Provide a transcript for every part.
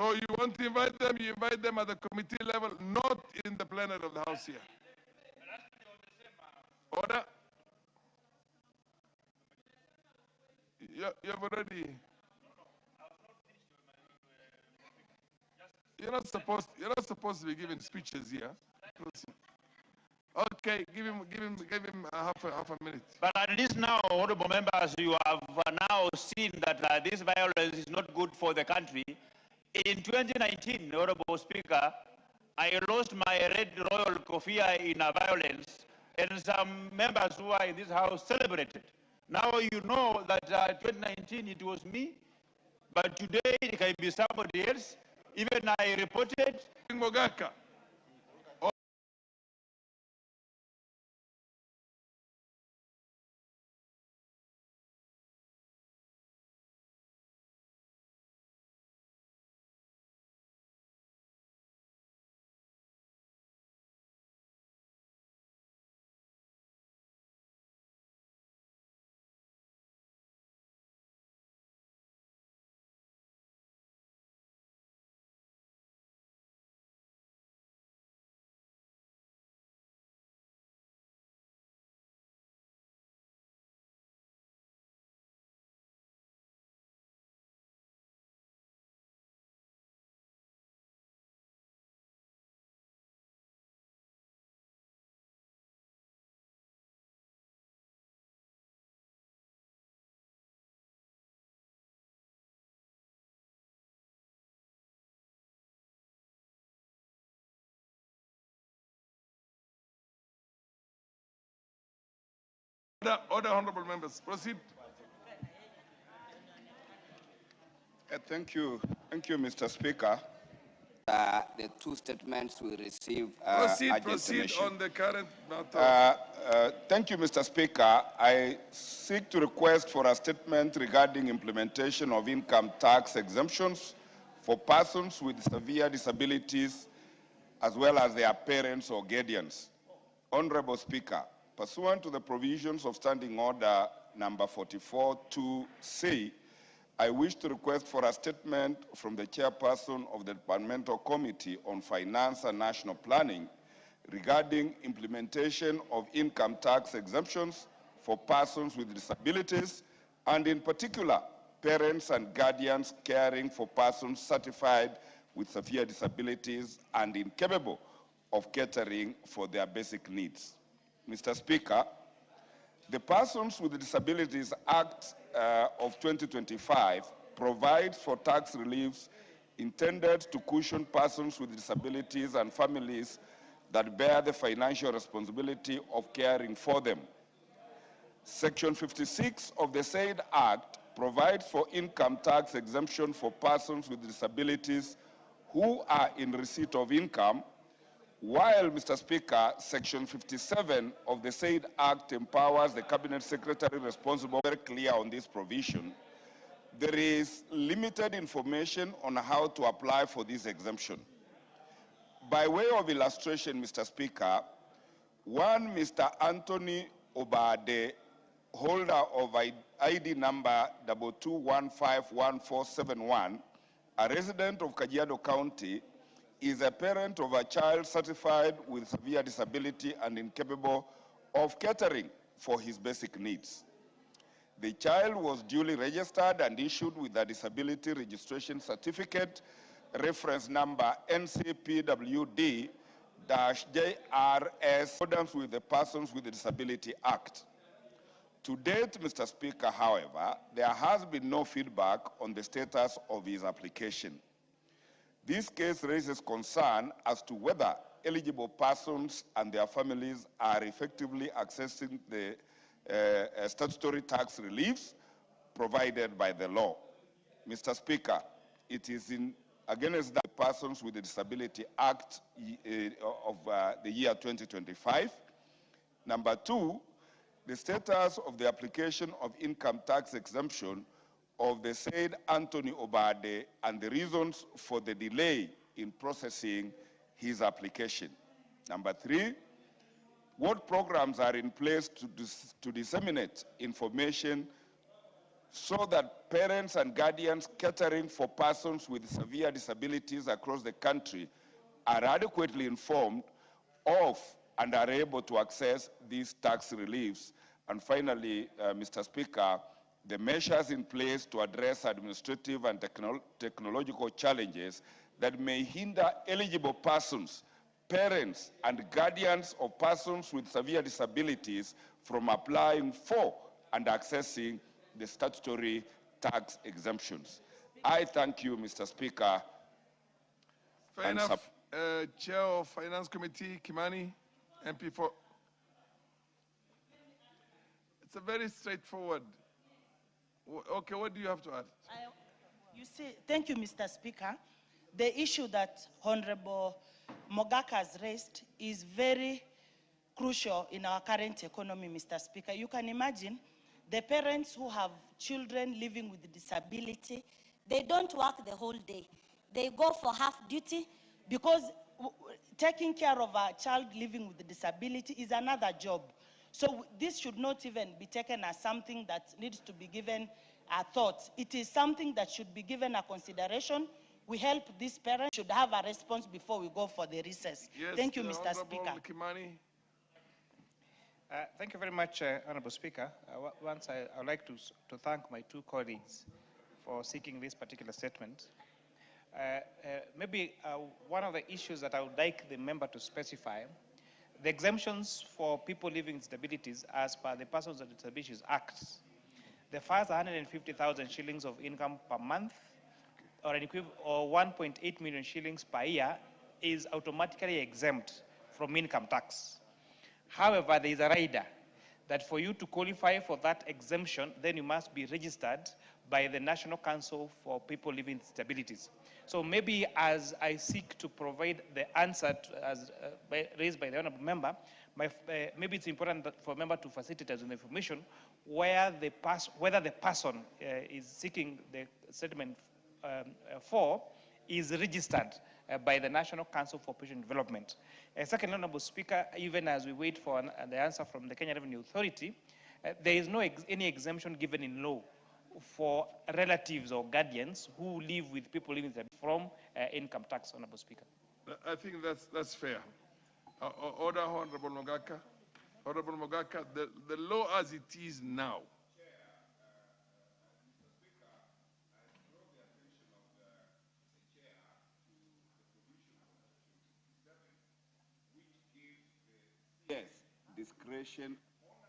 So you want to invite them, you invite them at the committee level, not in the plenary of the House here. Order. You've already. You're not supposed to be giving speeches here. Okay, give him half a minute. But at least now, honorable members, you have now seen that this violence is not good for the country. In 2019, honorable Speaker, I lost my red royal kofia in a violence, and some members who are in this house celebrated. Now you know that 2019 it was me, but today it can be somebody else. Even I reported. Mogaka. Order, honorable members, proceed. Thank you, Mr. Speaker. The two statements we receive Proceed on the current matter. Thank you, Mr. Speaker. I seek to request for a statement regarding implementation of income tax exemptions for persons with severe disabilities as well as their parents or guardians. Honorable Speaker, pursuant to the provisions of Standing Order number 44-2C, I wish to request for a statement from the chairperson of the Departmental Committee on Finance and National Planning regarding implementation of income tax exemptions for persons with disabilities, and in particular, parents and guardians caring for persons certified with severe disabilities and incapable of catering for their basic needs. Mr. Speaker, the Persons with Disabilities Act of 2025 provides for tax reliefs intended to cushion persons with disabilities and families that bear the financial responsibility of caring for them. Section 56 of the said Act provides for income tax exemption for persons with disabilities who are in receipt of income, while, Mr. Speaker, Section 57 of the said Act empowers the Cabinet Secretary responsible, very clear on this provision. There is limited information on how to apply for this exemption. By way of illustration, Mr. Speaker, one Mr. Anthony Obade, holder of ID number 22151471, a resident of Kajiado County, is a parent of a child certified with severe disability and incapable of catering for his basic needs. The child was duly registered and issued with a disability registration certificate, reference number NCPWD-JRS, accordance with the Persons with Disability Act. To date, Mr. Speaker, however, there has been no feedback on the status of his application. This case raises concern as to whether eligible persons and their families are effectively accessing the statutory tax reliefs provided by the law. Mr. Speaker, it is against the Persons with the Disability Act of the year 2025. Number two, the status of the application of income tax exemption of the said Anthony Obade and the reasons for the delay in processing his application. Number three, what programs are in place to disseminate information so that parents and guardians catering for persons with severe disabilities across the country are adequately informed of and are able to access these tax reliefs. And finally, Mr. Speaker, the measures in place to address administrative and technological challenges that may hinder eligible persons, parents, and guardians of persons with severe disabilities from applying for and accessing the statutory tax exemptions. I thank you, Mr. Speaker. Fair enough. Chair of Finance Committee, Kimani, MP for. It's a very straightforward. Okay, what do you have to add? You see, thank you, Mr. Speaker. The issue that Honorable Mogaka has raised is very crucial in our current economy, Mr. Speaker. You can imagine the parents who have children living with disability, they don't work the whole day. They go for half duty. Because taking care of a child living with a disability is another job. So this should not even be taken as something that needs to be given a thought. It is something that should be given a consideration. We help these parents, should have a response before we go for the recess. Yes, thank you, Mr. Speaker. Kimani. Thank you very much, Honorable Speaker. Once I would like to thank my two colleagues for seeking this particular statement. Maybe one of the issues that I would like the member to specify, the exemptions for people living with disabilities as per the Persons with Disabilities Act, the first 150,000 shillings of income per month or an equivalent or 1.8 million shillings per year is automatically exempt from income tax. However, there is a rider that for you to qualify for that exemption, then you must be registered by the National Council for People Living with Disabilities. So maybe as I seek to provide the answer as raised by the honourable member, maybe it's important for a member to facilitate us with information whether the person is seeking the settlement for is registered by the National Council for Patient Development. Second, Honourable Speaker, even as we wait for the answer from the Kenya Revenue Authority, there is no any exemption given in law for relatives or guardians who live with people living from income tax, Honourable Speaker. I think that's fair. Order, Honourable Mogaka. Honourable Mogaka, the law as it is now. Yes, discretion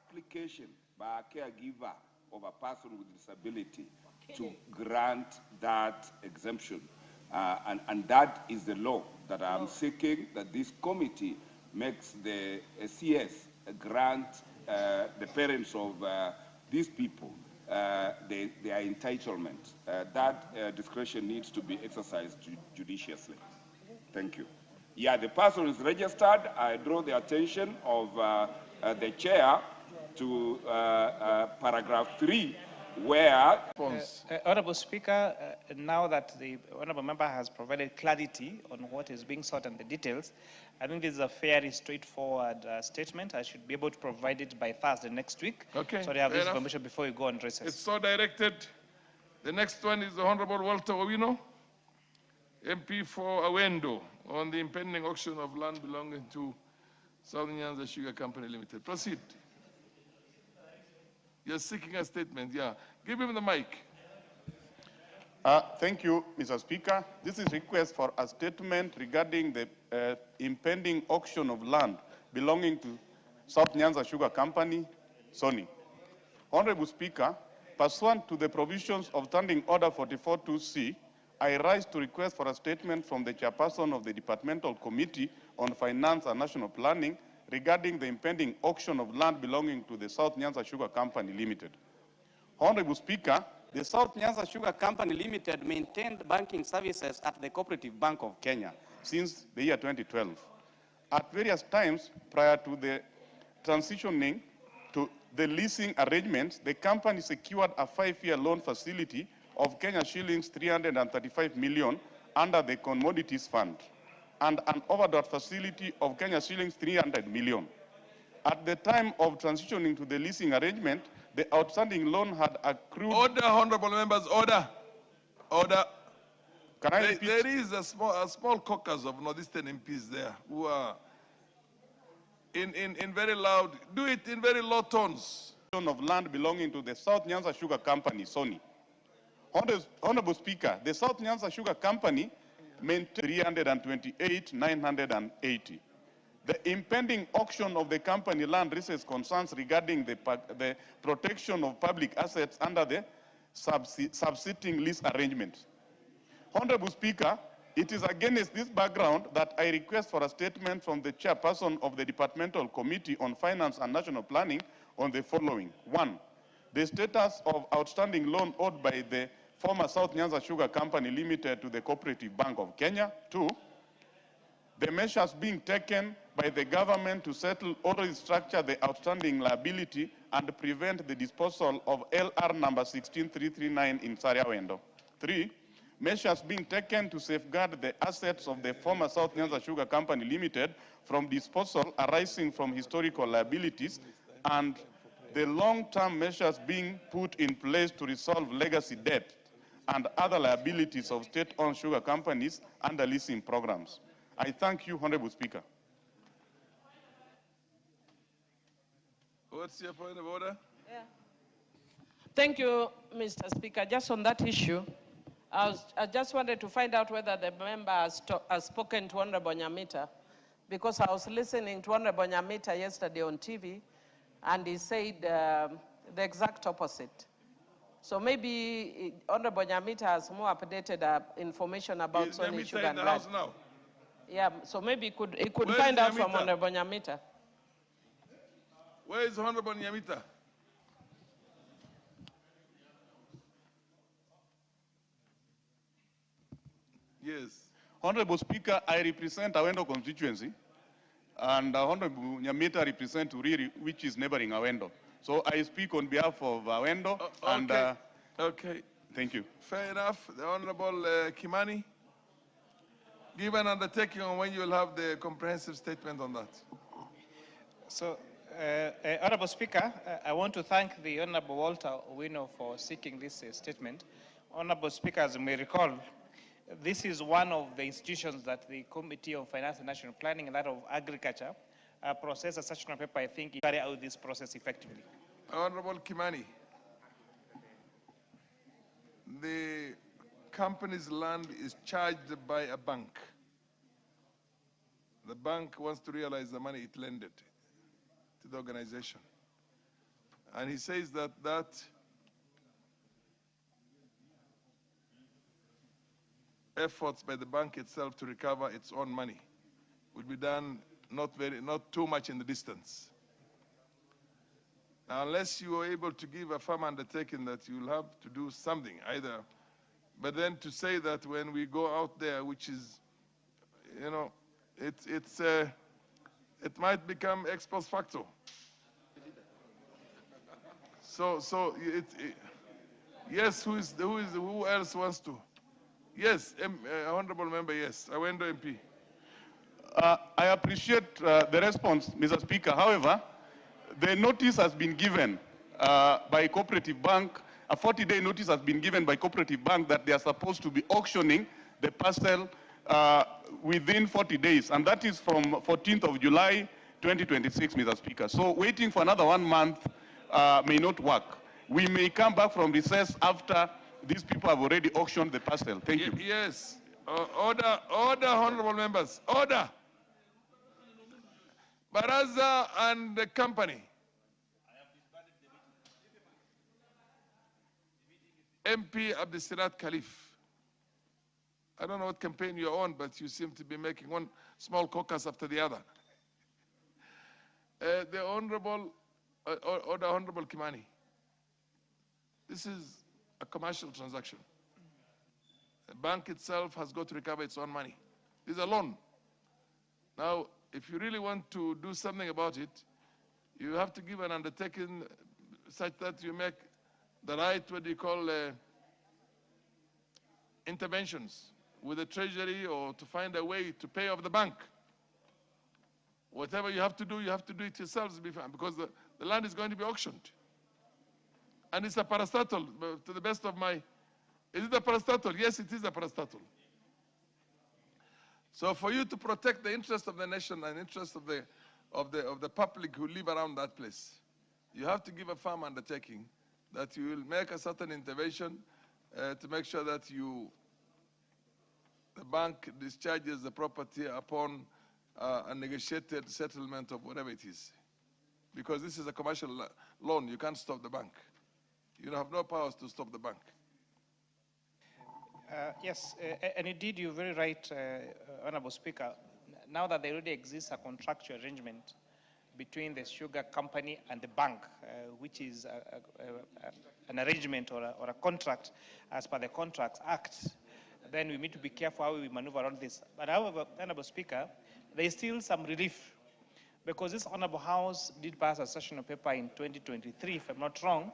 application by a caregiver of a person with disability to grant that exemption. And that is the law that I'm seeking, that this committee makes the CS grant the parents of these people their entitlement. That discretion needs to be exercised judiciously. Thank you. Yeah, the person is registered. I draw the attention of the chair to paragraph 3, where... Honourable Speaker, now that the honourable member has provided clarity on what is being sought and the details, I think this is a fairly straightforward statement. I should be able to provide it by Thursday next week. Okay. So I have this information before we go on recess. It's so directed. The next one is the Honourable Walter Owino, MP for Awendo, on the impending auction of land belonging to South Nyanza Sugar Company Limited. Proceed. You're seeking a statement, yeah. Give him the mic. Thank you, Mr. Speaker. This is a request for a statement regarding the impending auction of land belonging to South Nyanza Sugar Company, Sony. Honorable Speaker, pursuant to the provisions of Standing Order 44-2C, I rise to request for a statement from the chairperson of the Departmental Committee on Finance and National Planning regarding the impending auction of land belonging to the South Nyanza Sugar Company Limited. Honorable Speaker, the South Nyanza Sugar Company Limited maintained banking services at the Cooperative Bank of Kenya since the year 2012. At various times prior to the transitioning to the leasing arrangements, the company secured a 5-year loan facility of Kenya shillings 335 million under the Commodities Fund and an overdraft facility of Kenya shillings 300 million. At the time of transitioning to the leasing arrangement, the outstanding loan had accrued. Order, honorable members, order. Order. Can I repeat? There is a small caucus of Northeastern MPs there who are in very loud, do it in very low tones. Of land belonging to the South Nyanza Sugar Company, Sony. Honorable Speaker, the South Nyanza Sugar Company maintained 328,980. The impending auction of the company land raises concerns regarding the protection of public assets under the subsisting lease arrangement. Honorable Speaker, it is against this background that I request for a statement from the chairperson of the Departmental Committee on Finance and National Planning on the following. 1, the status of outstanding loan owed by the former South Nyanza Sugar Company Limited to the Cooperative Bank of Kenya. 2, the measures being taken by the government to settle or restructure the outstanding liability and prevent the disposal of LR number 16339 in Sariawendo. 3, measures being taken to safeguard the assets of the former South Nyanza Sugar Company Limited from disposal arising from historical liabilities, and the long-term measures being put in place to resolve legacy debt and other liabilities of state-owned sugar companies under leasing programs. I thank you, Honorable Speaker. What's your point of order? Yeah. Thank you, Mr. Speaker. Just on that issue, I just wanted to find out whether the member has spoken to Honorable Nyamita, because I was listening to Honorable Nyamita yesterday on TV, and he said the exact opposite. So maybe Honorable Nyamita has more updated information about Sony Sugar and Land. Now? Yeah, so maybe he could find out from Honorable Nyamita. Where is Honorable Nyamita? Yes. Honorable Speaker, I represent Awendo constituency, and Honorable Nyamita represents Uriri, which is neighboring Awendo. So I speak on behalf of Awendo. Okay. Okay. Thank you. Fair enough. The Honorable Kimani, give an undertaking on when you will have the comprehensive statement on that. So, Honorable Speaker, I want to thank the Honorable Walter Owino for seeking this statement. Honorable Speaker, as you may recall, this is one of the institutions that the Committee on Finance and National Planning and that of Agriculture process a statutory paper, I think, carry out this process effectively. Honorable Kimani, the company's land is charged by a bank. The bank wants to realize the money it lended to the organization. And he says that efforts by the bank itself to recover its own money will be done not too much in the distance. Now, unless you are able to give a firm undertaking that you'll have to do something either, but then to say that when we go out there, which is, you know, it might become ex post facto. Yes, who else wants to? Yes, Honorable Member, yes. Awendo MP. I appreciate the response, Mr. Speaker. However, the notice has been given by Cooperative Bank, a 40-day notice has been given by Cooperative Bank that they are supposed to be auctioning the parcel within 40 days, and that is from 14th of July, 2026, Mr. Speaker. So waiting for another 1 month may not work. We may come back from recess after these people have already auctioned the parcel. Thank you. Yes. Order, honorable members. Order. Baraza and the company. MP Abdisirat Khalif. I don't know what campaign you're on, but you seem to be making one small caucus after the other. The Honorable Kimani. This is a commercial transaction. The bank itself has got to recover its own money. It's a loan. Now, if you really want to do something about it, you have to give an undertaking such that you make the right, what do you call, interventions with the treasury or to find a way to pay off the bank. Whatever you have to do it yourselves because the land is going to be auctioned. And it's a parastatal, to the best of my, is it a parastatal? Yes, it is a parastatal. So for you to protect the interest of the nation and interest of the public who live around that place, you have to give a firm undertaking that you will make a certain intervention to make sure that the bank discharges the property upon a negotiated settlement of whatever it is. Because this is a commercial loan, you can't stop the bank. You have no powers to stop the bank. Yes, and indeed, you're very right, Honorable Speaker. Now that there already exists a contractual arrangement between the sugar company and the bank, which is an arrangement or a contract as per the Contracts Act, then we need to be careful how we maneuver around this. But however, Honorable Speaker, there is still some relief, because this Honorable House did pass a sessional paper in 2023, if I'm not wrong,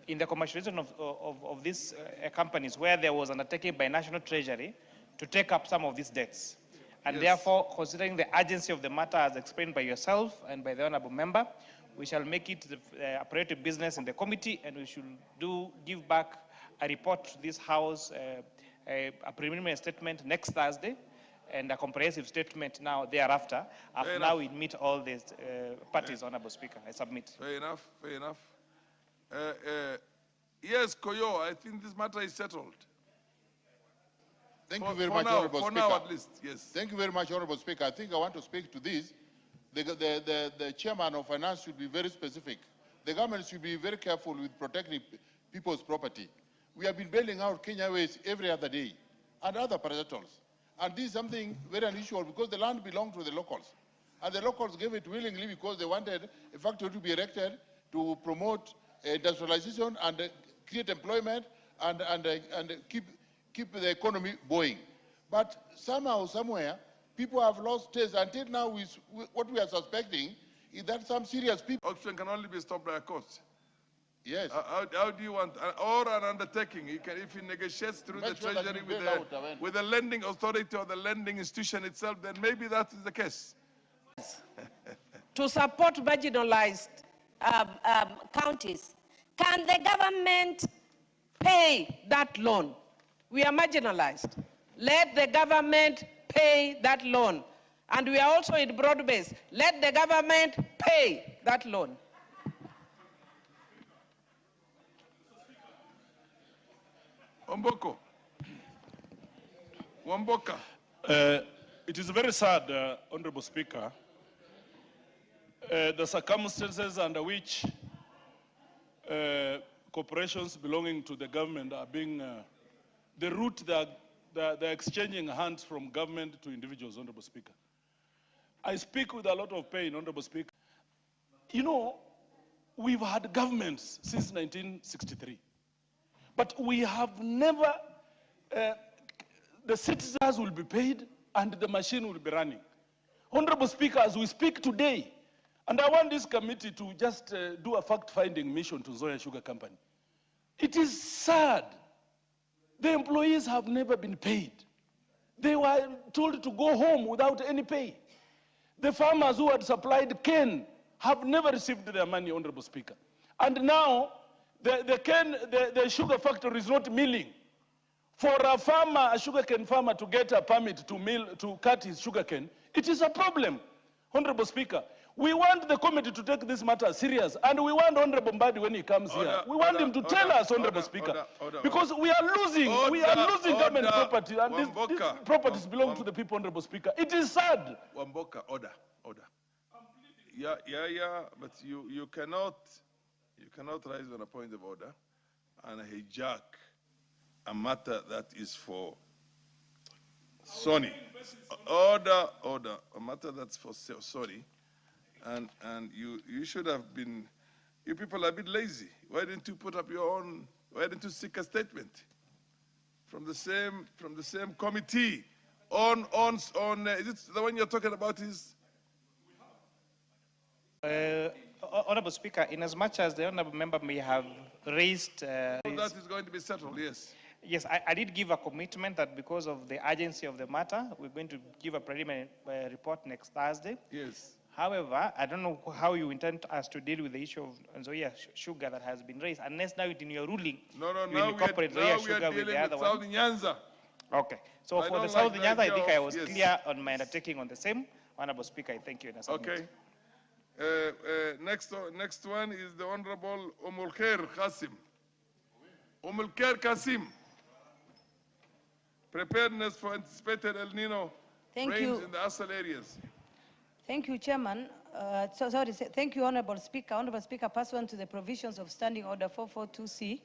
in the commercialization of these companies, where there was undertaking by National Treasury to take up some of these debts. And therefore, considering the urgency of the matter as explained by yourself and by the Honorable Member, we shall make it the operative business in the committee, and we should give back a report to this House, a preliminary statement next Thursday, and a comprehensive statement now thereafter. After now we meet all these parties, Honorable Speaker. I submit. Fair enough, fair enough. Yes, Koyo, I think this matter is settled. Thank you very much, Honorable Speaker. For now, at least, yes. Thank you very much, Honorable Speaker. I think I want to speak to this. The chairman of finance should be very specific. The government should be very careful with protecting people's property. We have been bailing out Kenya Waste every other day and other parastatals. And this is something very unusual because the land belonged to the locals. And the locals gave it willingly because they wanted a factory to be erected to promote industrialization and create employment and keep the economy going. But somehow, somewhere, people have lost taste. Until now, what we are suspecting is that some serious people... Auction can only be stopped by a court. Yes. How do you want, or an undertaking? If he negotiates through the Treasury with the lending authority or the lending institution itself, then maybe that is the case. To support marginalized Counties. can the government pay that loan? We are marginalized. Let the government pay that loan. And we are also in broad base. Let the government pay that loan. Omboko. Wamboka. It is very sad, Honorable Speaker, the circumstances under which corporations belonging to the government are being, the route they're exchanging hands from government to individuals, Honorable Speaker. I speak with a lot of pain, Honorable Speaker. You know, we've had governments since 1963, but we have never, the citizens will be paid and the machine will be running. Honorable Speaker, as we speak today, and I want this committee to just do a fact-finding mission to Nzoia Sugar Company. It is sad. The employees have never been paid. They were told to go home without any pay. The farmers who had supplied cane have never received their money, Honorable Speaker. And now, the sugar factory is not milling. For a farmer, a sugarcane farmer, to get a permit to mill, to cut his sugarcane, it is a problem, Honorable Speaker. We want the committee to take this matter serious, and we want Honorable Mbadi when he comes here. We want him to tell us, Honorable Speaker, because we are losing government property, and these properties belong to the people, Honorable Speaker. It is sad. Wamboka, order. Yeah, but you cannot rise on a point of order and hijack a matter that is for Sony. Order. A matter that's for Sony. And you should have been, you people are a bit lazy. Why didn't you put up your own, why didn't you seek a statement from the same committee on is it the one you're talking about is? Honorable Speaker, in as much as the Honorable Member may have raised... that is going to be settled, yes. Yes, I did give a commitment that because of the urgency of the matter, we're going to give a preliminary report next Thursday. Yes. However, I don't know how you intend us to deal with the issue of Nzoia sugar that has been raised, unless now in your ruling, No, you now incorporate we Nzoia are sugar with dealing the other with one. South Nyanza. Okay, so I for the don't South like Nyanza, I the think idea I of- was yes. clear on my undertaking on the same. Honorable Speaker, I thank you. And I submit. Okay. Next one is the Honorable Omulkhair Qasim. Omulkhair Qasim. Preparedness for anticipated El Nino Thank rains you. in the ASAL areas. Thank you, Chairman. Thank you, Honorable Speaker. Honorable Speaker, pursuant to the provisions of Standing Order 442C,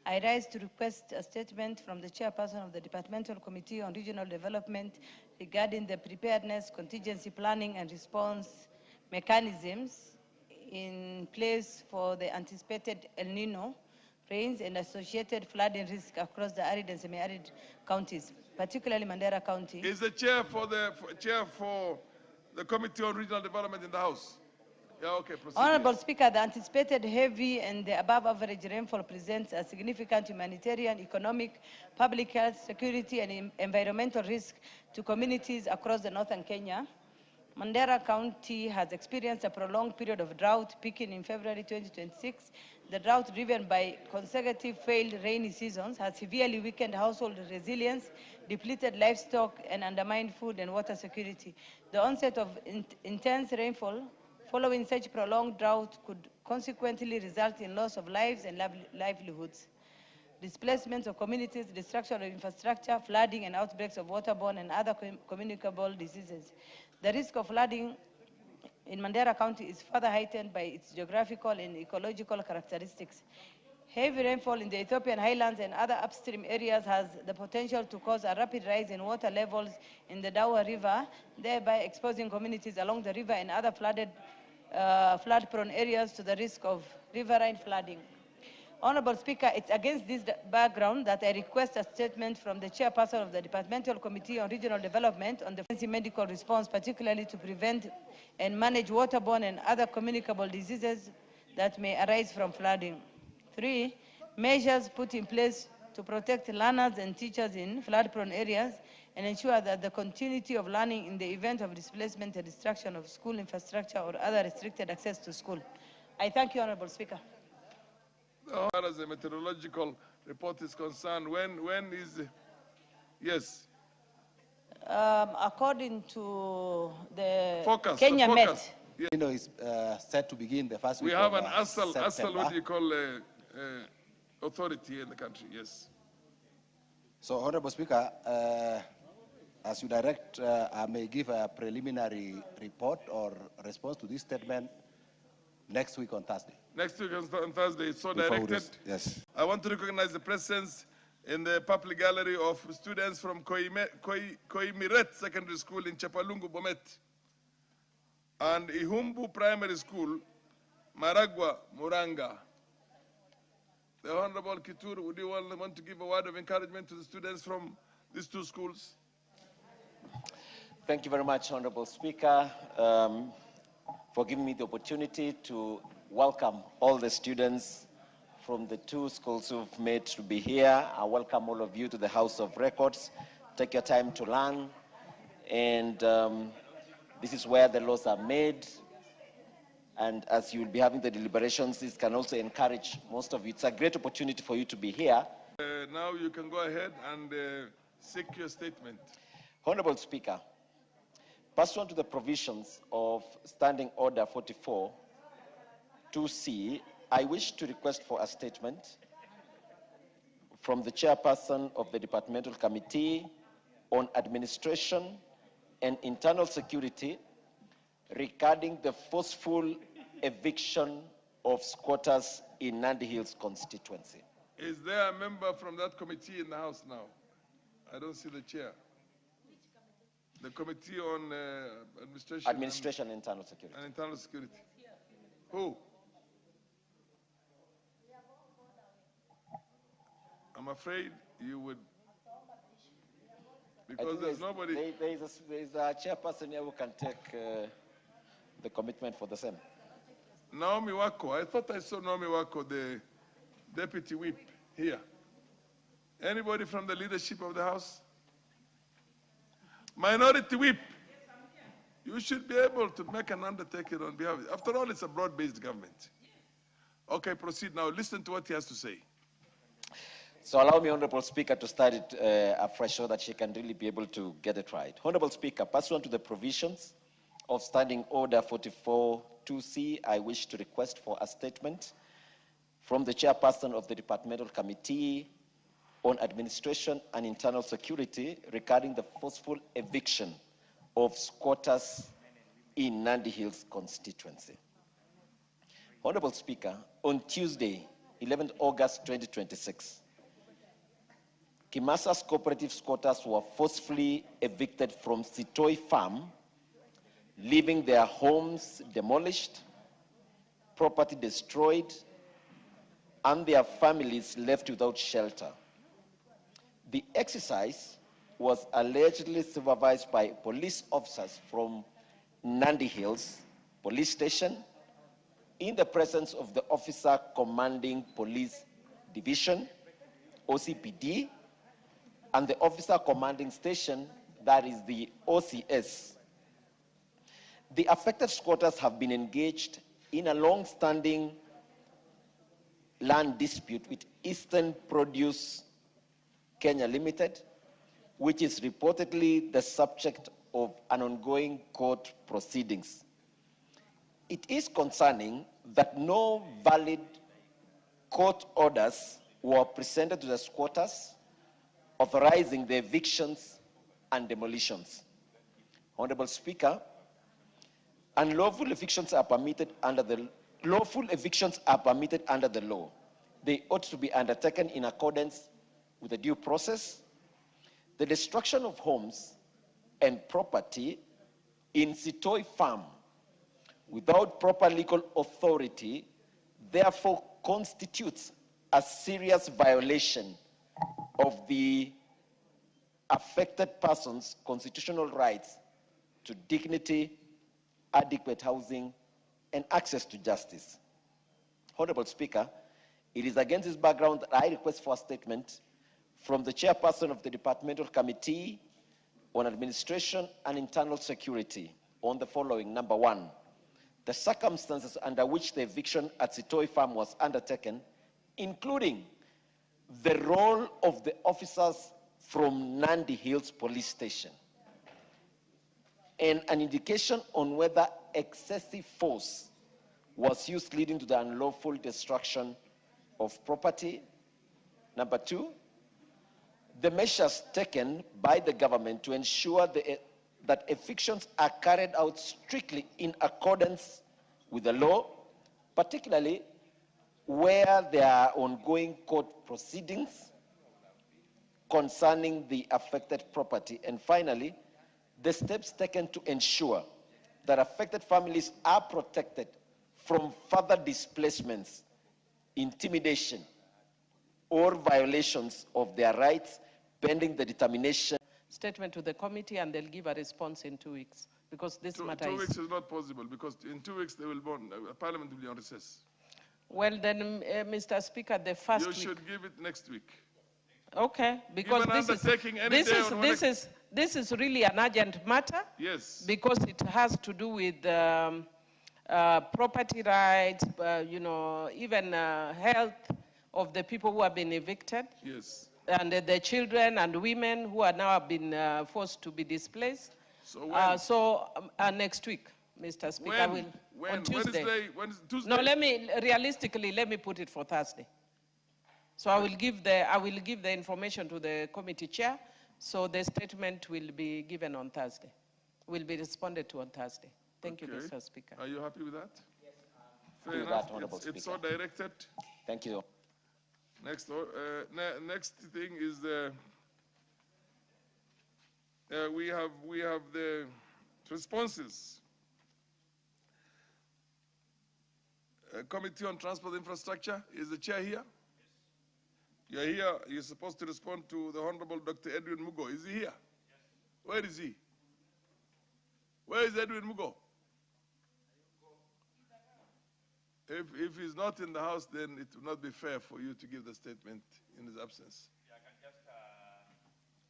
I rise to request a statement from the Chairperson of the Departmental Committee on Regional Development regarding the preparedness, contingency planning, and response mechanisms in place for the anticipated El Nino rains and associated flooding risk across the arid and semi-arid counties, particularly Mandera County. Is the chair for the Committee on Regional Development in the House? Yeah, okay, proceed. Honorable Speaker, the anticipated heavy and the above average rainfall presents a significant humanitarian, economic, public health, security, and environmental risk to communities across the northern Kenya. Mandera County has experienced a prolonged period of drought, peaking in February 2026. The drought, driven by consecutive failed rainy seasons, has severely weakened household resilience, depleted livestock, and undermined food and water security. The onset of intense rainfall following such prolonged drought could consequently result in loss of lives and livelihoods, displacement of communities, destruction of infrastructure, flooding, and outbreaks of waterborne and other communicable diseases. The risk of flooding in Mandera County is further heightened by its geographical and ecological characteristics. Heavy rainfall in the Ethiopian highlands and other upstream areas has the potential to cause a rapid rise in water levels in the Dawa River, thereby exposing communities along the river and other flood-prone areas to the risk of riverine flooding. Honorable Speaker, it's against this background that I request a statement from the Chairperson of the Departmental Committee on Regional Development on the medical response, particularly to prevent and manage waterborne and other communicable diseases that may arise from flooding. 3, measures put in place to protect learners and teachers in flood-prone areas and ensure that the continuity of learning in the event of displacement and destruction of school infrastructure or other restricted access to school. I thank you, Honorable Speaker. As far as the meteorological report is concerned, when is, yes? According to the Focus, Kenya the Met. focus. Yes. Niño is set to begin the first We week have of an ASAL, September. what do you call, authority in the country, yes. So, Honorable Speaker, as you direct, I may give a preliminary report or response to this statement next week on Thursday. Next week on Thursday, it's so Before we directed. yes. I want to recognize the presence in the public gallery of students from Koimiret Secondary School in Chapalungu, Bomet, and Ihumbu Primary School, Maragwa, Muranga. The Honorable Kitur, would you want to give a word of encouragement to the students from these two schools? Thank you very much, Honorable Speaker, for giving me the opportunity to welcome all the students from the two schools who've made to be here. I welcome all of you to the House of Records. Take your time to learn, and this is where the laws are made. And as you will be having the deliberations, this can also encourage most of you. It's a great opportunity for you to be here. Now you can go ahead and seek your statement. Honorable Speaker, pursuant to the provisions of Standing Order 44, 2C, I wish to request for a statement from the Chairperson of the Departmental Committee on Administration and Internal Security regarding the forceful eviction of squatters in Nandi Hills constituency. Is there a member from that committee in the House now? I don't see the chair. The Committee on Administration and Internal Security. And Internal Security. Who? I'm afraid you would, because there's nobody. There is a chairperson here who can take the commitment for the same. Naomi Wako. I thought I saw Naomi Wako, the deputy whip, here. Anybody from the leadership of the House? Minority whip. You should be able to make an undertaking on behalf. After all, it's a broad-based government. Okay, proceed now. Listen to what he has to say. So allow me, Honorable Speaker, to start it afresh so that she can really be able to get it right. Honorable Speaker, pursuant to the provisions of Standing Order 44-2C, I wish to request for a statement from the chairperson of the Departmental Committee on Administration and Internal Security regarding the forceful eviction of squatters in Nandi Hills constituency. Honorable Speaker, on Tuesday, 11th August 2026, Kimasa's cooperative squatters were forcefully evicted from Sitoi Farm, leaving their homes demolished, property destroyed, and their families left without shelter. The exercise was allegedly supervised by police officers from Nandi Hills Police Station in the presence of the officer commanding Police Division, OCPD, and the officer commanding station, that is the OCS. The affected squatters have been engaged in a long-standing land dispute with Eastern Produce Kenya Limited, which is reportedly the subject of an ongoing court proceedings. It is concerning that no valid court orders were presented to the squatters authorizing the evictions and demolitions. Honorable Speaker, unlawful evictions are permitted under the lawful evictions are permitted under the law. They ought to be undertaken in accordance with the due process. The destruction of homes and property in Sitoi Farm without proper legal authority therefore constitutes a serious violation of the affected person's constitutional rights to dignity, adequate housing, and access to justice. Honorable Speaker, it is against this background that I request for a statement from the chairperson of the Departmental Committee on Administration and Internal Security on the following. Number one, the circumstances under which the eviction at Sitoi Farm was undertaken, including the role of the officers from Nandi Hills Police Station, and an indication on whether excessive force was used leading to the unlawful destruction of property. Number two, the measures taken by the government to ensure that evictions are carried out strictly in accordance with the law, particularly where there are ongoing court proceedings concerning the affected property. And finally, the steps taken to ensure that affected families are protected from further displacements, intimidation, or violations of their rights pending the determination. Statement to the committee, and they'll give a response in 2 weeks, because this matter Two is... weeks is not possible, because in 2 weeks they will Parliament will be on recess. Well, then, Mr. Speaker, the first You week... should give it next week. Okay, because this is really an urgent matter. Yes. Because it has to do with property rights, even health of the people who have been evicted. Yes. And the children and women who are now been forced to be displaced. So when? Next week, Mr. Speaker, on Tuesday. Tuesday? No, realistically, let me put it for Thursday. So I will give the information to the committee chair, so the statement will be given on Thursday. Will be responded to on Thursday. Thank you, Mr. Speaker. Are you happy with that? Yes. Fair enough. It's so directed. Thank you. Next thing is we have the responses. Committee on Transport Infrastructure, is the chair here? You're here. You're supposed to respond to the Honorable Dr. Edwin Mugo. Is he here? Yes. Where is he? Where is Edwin Mugo? If he's not in the house, then it will not be fair for you to give the statement in his absence. Yeah, I can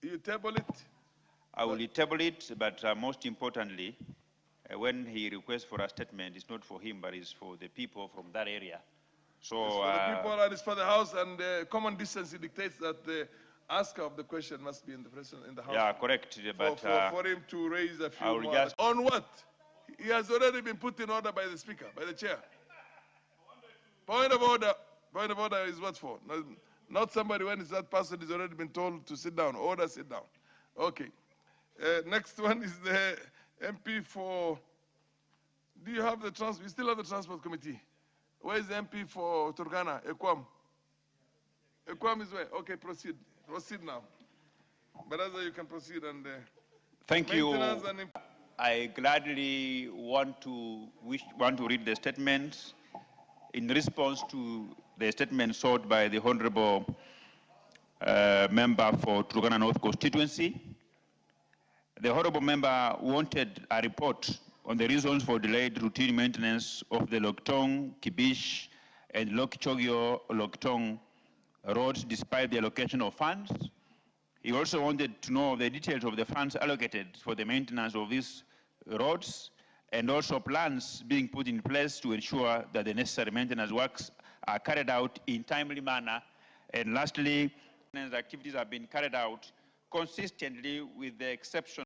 just... You table it? I will table it, but most importantly, when he requests for a statement, it's not for him, but it's for the people from that area. So It's for the people and it's for the House, and common decency dictates that the asker of the question must be in the House. yeah, correct. But For him to raise a few I will more. just- On what? He has already been put in order by the Speaker, by the Chair. Point of order. Point of order is what for? Not somebody when it's that person is already been told to sit down. Order, sit down. Okay. Next one is the MP for. Do you have the transport? You still have the Transport Committee. Where is the MP for Turkana? Ekwam. Ekwam is where? Okay, proceed. Proceed now. Baraza, you can proceed and. Thank you. Maintenance and I gladly want to read the statements in response to the statement sought by the Honorable Member for Turkana North constituency. The Honorable Member wanted a report on the reasons for delayed routine maintenance of the Loktong, Kibish, and Lokchogyo-Loktong roads despite the allocation of funds. He also wanted to know the details of the funds allocated for the maintenance of these roads and also plans being put in place to ensure that the necessary maintenance works are carried out in timely manner. And lastly, maintenance activities have been carried out consistently with the exception